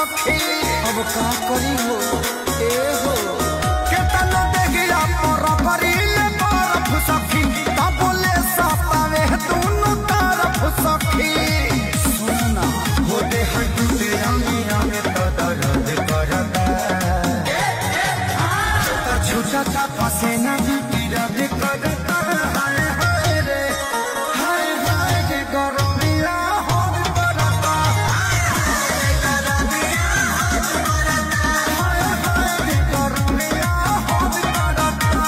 सखी अब का करी हो ए हो केतना देगिया परपरी ले बरफ सखी तब बोले सतावे दोनों तरफ सखी सुनना हो दे हटते आमे तो दर्द करता छूटा था पसीना भी दर्द करता हाय हाय रे हाय हाय रे गरमिया हो बरता हाय हाय रे गरमिया हो बरता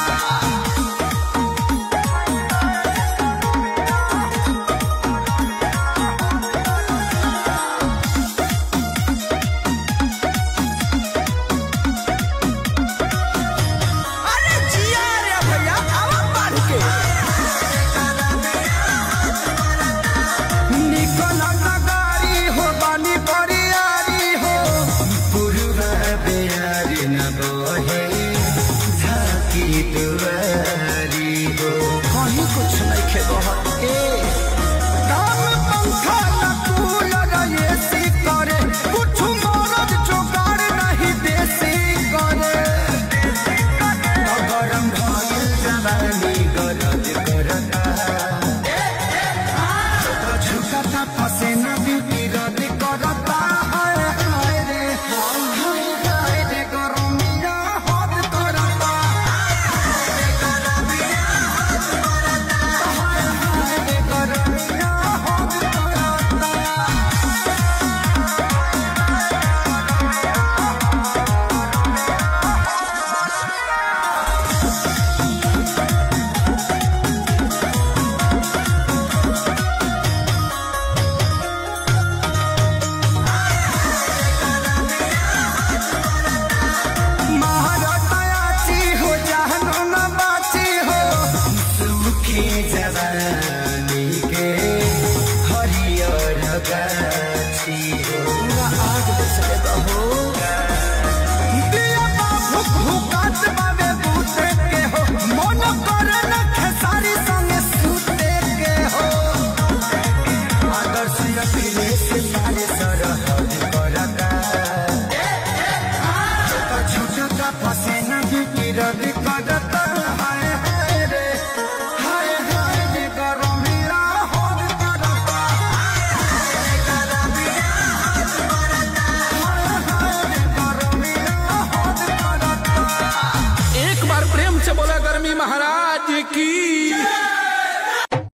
कहीं कुछ नहीं खे बहुत ए दाम पंखा न कूलर एसी करे कुछ मरद जुगाड़ नहीं देसी करे गरम भइल जवानी गरज करता छुटा पसीना भी रद करता हाय हाय रे हाय हाय रे गरमिया हद करता हाय हाय रे गरमिया हद करता महारतायाची हो जहनो न बाची हो सुखी जवानी के हरियर गाछी हो पूरा आग बचले हो दिया भुक भुकात बाबे बूते के हो मन करे न खेसारी संगे सूते के हो आदर्श अखिले से सारे सरहद करता छूटा पसीना भी रद करता हाय हाय रे हाय हाय रे गरमिया हद करता हाय हाय रे गरमिया हद करता। एक बार प्रेम से बोला गर्मी महाराज की।